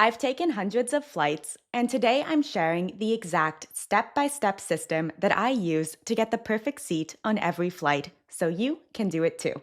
I've taken hundreds of flights, and today I'm sharing the exact step-by-step system that I use to get the perfect seat on every flight, so you can do it too.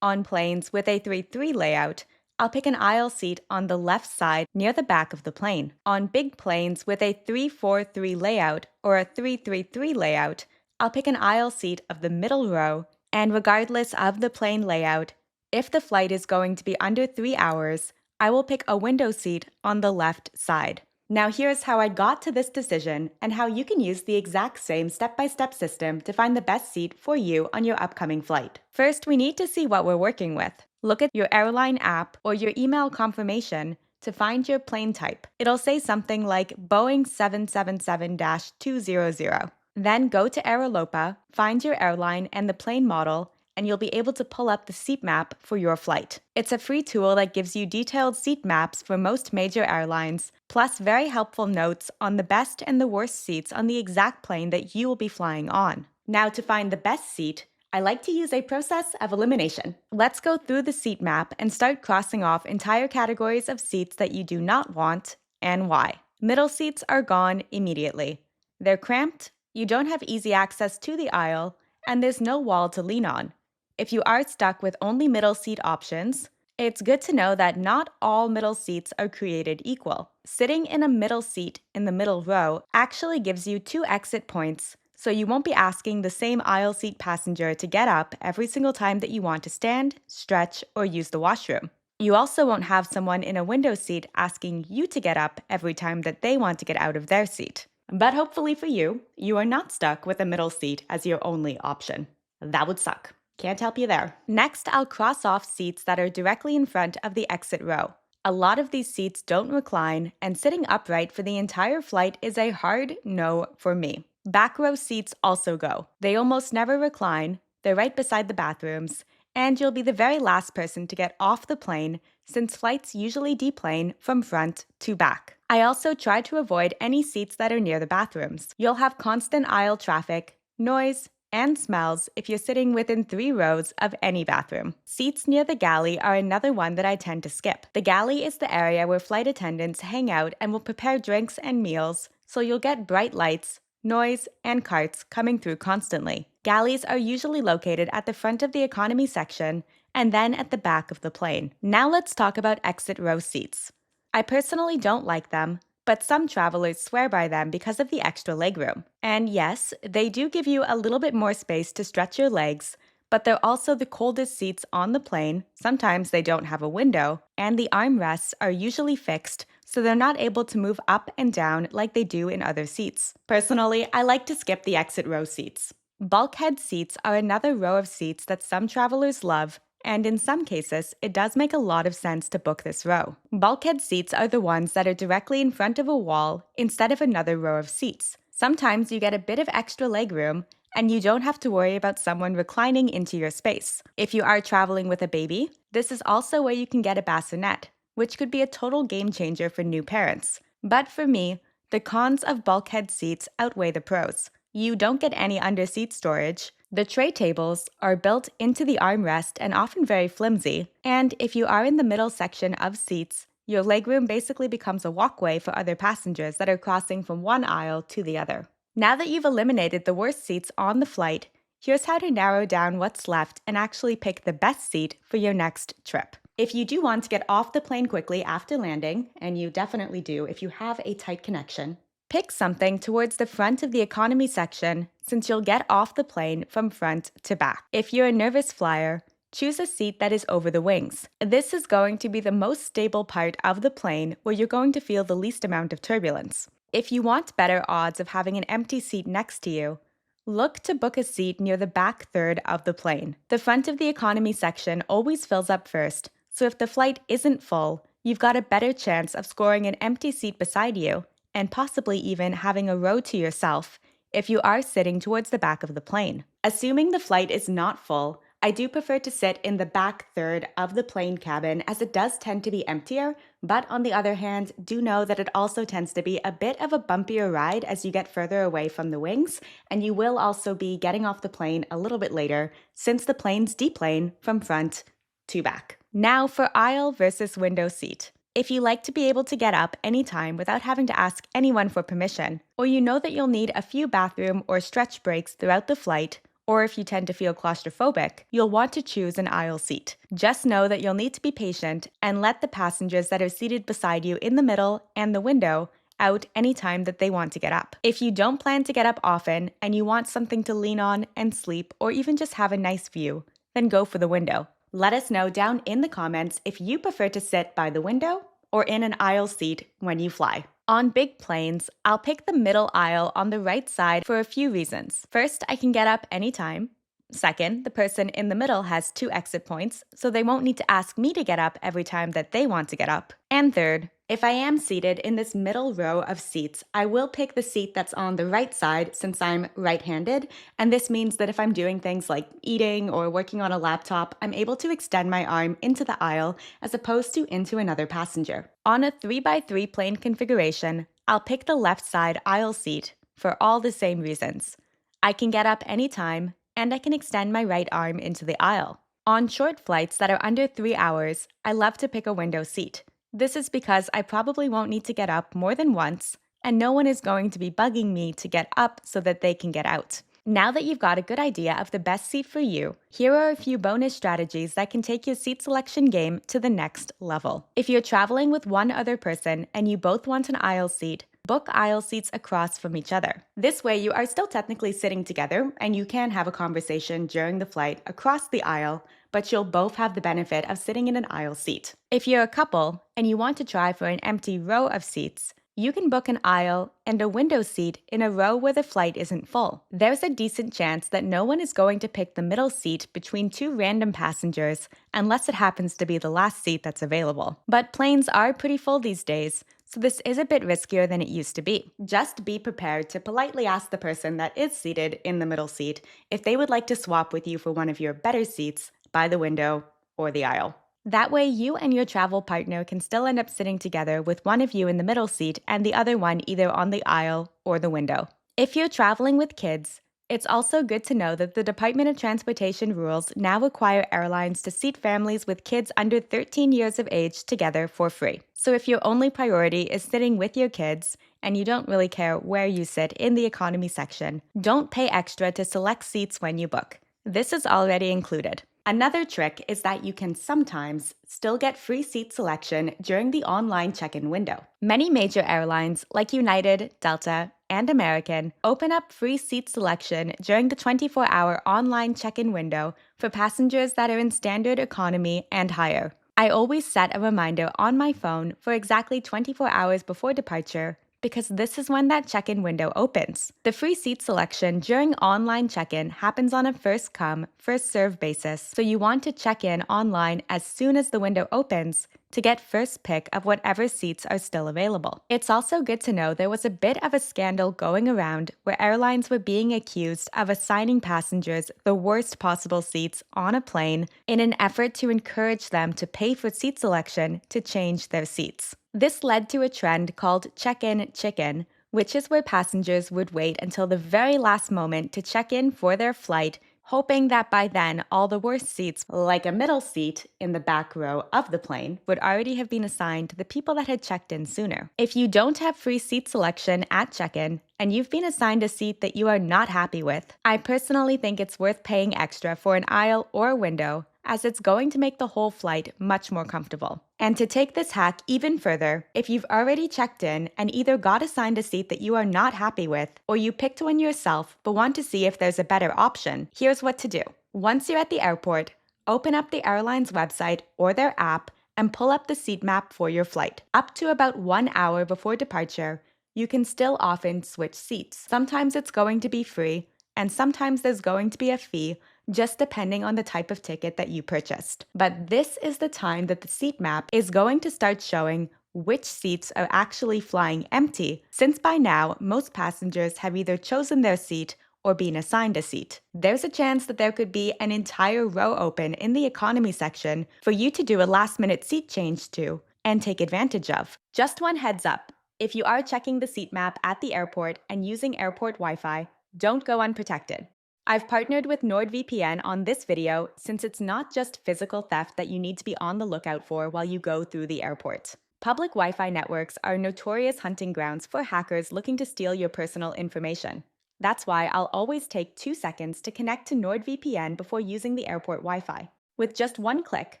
On planes with a 3-3 layout, I'll pick an aisle seat on the left side near the back of the plane. On big planes with a 3-4-3 layout or a 3-3-3 layout, I'll pick an aisle seat of the middle row, and regardless of the plane layout, if the flight is going to be under 3 hours, I will pick a window seat on the left side. Now here's how I got to this decision and how you can use the exact same step-by-step system to find the best seat for you on your upcoming flight. First, we need to see what we're working with. Look at your airline app or your email confirmation to find your plane type. It'll say something like Boeing 777-200. Then go to Aerolopa, find your airline and the plane model, and you'll be able to pull up the seat map for your flight. It's a free tool that gives you detailed seat maps for most major airlines, plus very helpful notes on the best and the worst seats on the exact plane that you will be flying on. Now, to find the best seat, I like to use a process of elimination. Let's go through the seat map and start crossing off entire categories of seats that you do not want and why. Middle seats are gone immediately. They're cramped, you don't have easy access to the aisle, and there's no wall to lean on. If you are stuck with only middle seat options, it's good to know that not all middle seats are created equal. Sitting in a middle seat in the middle row actually gives you 2 exit points, so you won't be asking the same aisle seat passenger to get up every single time that you want to stand, stretch, or use the washroom. You also won't have someone in a window seat asking you to get up every time that they want to get out of their seat. But hopefully for you, you are not stuck with a middle seat as your only option. That would suck. Can't help you there. Next, I'll cross off seats that are directly in front of the exit row. A lot of these seats don't recline, and sitting upright for the entire flight is a hard no for me. Back row seats also go. They almost never recline, they're right beside the bathrooms, and you'll be the very last person to get off the plane since flights usually deplane from front to back. I also try to avoid any seats that are near the bathrooms. You'll have constant aisle traffic, noise, and smells if you're sitting within 3 rows of any bathroom. Seats near the galley are another one that I tend to skip. The galley is the area where flight attendants hang out and will prepare drinks and meals, so you'll get bright lights, noise, and carts coming through constantly. Galleys are usually located at the front of the economy section and then at the back of the plane. Now let's talk about exit row seats. I personally don't like them, but some travelers swear by them because of the extra legroom. And yes, they do give you a little bit more space to stretch your legs, but they're also the coldest seats on the plane. Sometimes they don't have a window, and the armrests are usually fixed, so they're not able to move up and down like they do in other seats. Personally, I like to skip the exit row seats. Bulkhead seats are another row of seats that some travelers love, and in some cases, it does make a lot of sense to book this row. Bulkhead seats are the ones that are directly in front of a wall instead of another row of seats. Sometimes you get a bit of extra legroom, and you don't have to worry about someone reclining into your space. If you are traveling with a baby, this is also where you can get a bassinet, which could be a total game changer for new parents. But for me, the cons of bulkhead seats outweigh the pros. You don't get any under-seat storage. The tray tables are built into the armrest and often very flimsy, and if you are in the middle section of seats, your legroom basically becomes a walkway for other passengers that are crossing from one aisle to the other. Now that you've eliminated the worst seats on the flight, here's how to narrow down what's left and actually pick the best seat for your next trip. If you do want to get off the plane quickly after landing, and you definitely do if you have a tight connection, pick something towards the front of the economy section since you'll get off the plane from front to back. If you're a nervous flyer, choose a seat that is over the wings. This is going to be the most stable part of the plane where you're going to feel the least amount of turbulence. If you want better odds of having an empty seat next to you, look to book a seat near the back third of the plane. The front of the economy section always fills up first, so if the flight isn't full, you've got a better chance of scoring an empty seat beside you and possibly even having a row to yourself if you are sitting towards the back of the plane. Assuming the flight is not full, I do prefer to sit in the back third of the plane cabin as it does tend to be emptier, but on the other hand, do know that it also tends to be a bit of a bumpier ride as you get further away from the wings, and you will also be getting off the plane a little bit later since the planes deplane from front to back. Now for aisle versus window seat. If you like to be able to get up anytime without having to ask anyone for permission, or you know that you'll need a few bathroom or stretch breaks throughout the flight, or if you tend to feel claustrophobic, you'll want to choose an aisle seat. Just know that you'll need to be patient and let the passengers that are seated beside you in the middle and the window out anytime that they want to get up. If you don't plan to get up often and you want something to lean on and sleep or even just have a nice view, then go for the window. Let us know down in the comments if you prefer to sit by the window or in an aisle seat when you fly. On big planes, I'll pick the middle aisle on the right side for a few reasons. First, I can get up anytime. Second, the person in the middle has 2 exit points, so they won't need to ask me to get up every time that they want to get up. And third, if I am seated in this middle row of seats, I will pick the seat that's on the right side since I'm right-handed, and this means that if I'm doing things like eating or working on a laptop, I'm able to extend my arm into the aisle as opposed to into another passenger. On a 3x3 plane configuration, I'll pick the left side aisle seat for all the same reasons. I can get up anytime, and I can extend my right arm into the aisle. On short flights that are under 3 hours, I love to pick a window seat. This is because I probably won't need to get up more than once, and no one is going to be bugging me to get up so that they can get out. Now that you've got a good idea of the best seat for you, here are a few bonus strategies that can take your seat selection game to the next level. If you're traveling with one other person and you both want an aisle seat, book aisle seats across from each other. This way, you are still technically sitting together and you can have a conversation during the flight across the aisle, but you'll both have the benefit of sitting in an aisle seat. If you're a couple and you want to try for an empty row of seats, you can book an aisle and a window seat in a row where the flight isn't full. There's a decent chance that no one is going to pick the middle seat between 2 random passengers unless it happens to be the last seat that's available. But planes are pretty full these days, so this is a bit riskier than it used to be. Just be prepared to politely ask the person that is seated in the middle seat if they would like to swap with you for one of your better seats by the window or the aisle. That way, you and your travel partner can still end up sitting together with one of you in the middle seat and the other one either on the aisle or the window. If you're traveling with kids, it's also good to know that the Department of Transportation rules now require airlines to seat families with kids under 13 years of age together for free. So if your only priority is sitting with your kids, and you don't really care where you sit in the economy section, don't pay extra to select seats when you book. This is already included. Another trick is that you can sometimes still get free seat selection during the online check-in window. Many major airlines like United, Delta, and American open up free seat selection during the 24-hour online check-in window for passengers that are in standard economy and higher. I always set a reminder on my phone for exactly 24 hours before departure because this is when that check-in window opens. The free seat selection during online check-in happens on a first-come, first-served basis, so you want to check in online as soon as the window opens to get first pick of whatever seats are still available. It's also good to know there was a bit of a scandal going around where airlines were being accused of assigning passengers the worst possible seats on a plane in an effort to encourage them to pay for seat selection to change their seats. This led to a trend called check-in chicken, which is where passengers would wait until the very last moment to check in for their flight, hoping that by then all the worst seats, like a middle seat in the back row of the plane, would already have been assigned to the people that had checked in sooner. If you don't have free seat selection at check-in, and you've been assigned a seat that you are not happy with, I personally think it's worth paying extra for an aisle or a window, as it's going to make the whole flight much more comfortable. And to take this hack even further, if you've already checked in and either got assigned a seat that you are not happy with, or you picked one yourself but want to see if there's a better option, here's what to do. Once you're at the airport, open up the airline's website or their app and pull up the seat map for your flight. Up to about 1 hour before departure, you can still often switch seats. Sometimes it's going to be free, and sometimes there's going to be a fee, just depending on the type of ticket that you purchased. But this is the time that the seat map is going to start showing which seats are actually flying empty, since by now, most passengers have either chosen their seat or been assigned a seat. There's a chance that there could be an entire row open in the economy section for you to do a last-minute seat change to and take advantage of. Just one heads up, if you are checking the seat map at the airport and using airport Wi-Fi, don't go unprotected. I've partnered with NordVPN on this video since it's not just physical theft that you need to be on the lookout for while you go through the airport. Public Wi Fi networks are notorious hunting grounds for hackers looking to steal your personal information. That's why I'll always take 2 seconds to connect to NordVPN before using the airport Wi Fi. With just one click,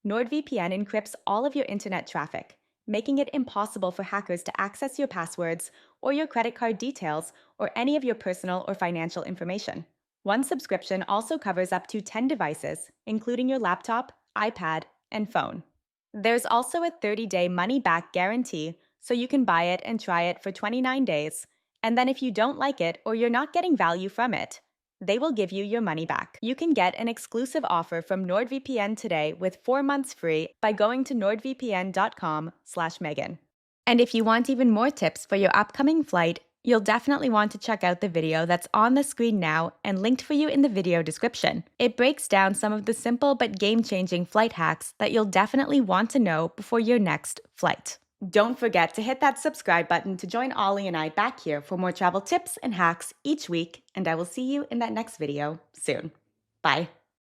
NordVPN encrypts all of your internet traffic, making it impossible for hackers to access your passwords or your credit card details or any of your personal or financial information. One subscription also covers up to 10 devices, including your laptop, iPad, and phone. There's also a 30-day money-back guarantee, so you can buy it and try it for 29 days. And then if you don't like it or you're not getting value from it, they will give you your money back. You can get an exclusive offer from NordVPN today with 4 months free by going to nordvpn.com/Megan. And if you want even more tips for your upcoming flight, you'll definitely want to check out the video that's on the screen now and linked for you in the video description. It breaks down some of the simple but game-changing flight hacks that you'll definitely want to know before your next flight. Don't forget to hit that subscribe button to join Ollie and I back here for more travel tips and hacks each week, and I will see you in that next video soon. Bye.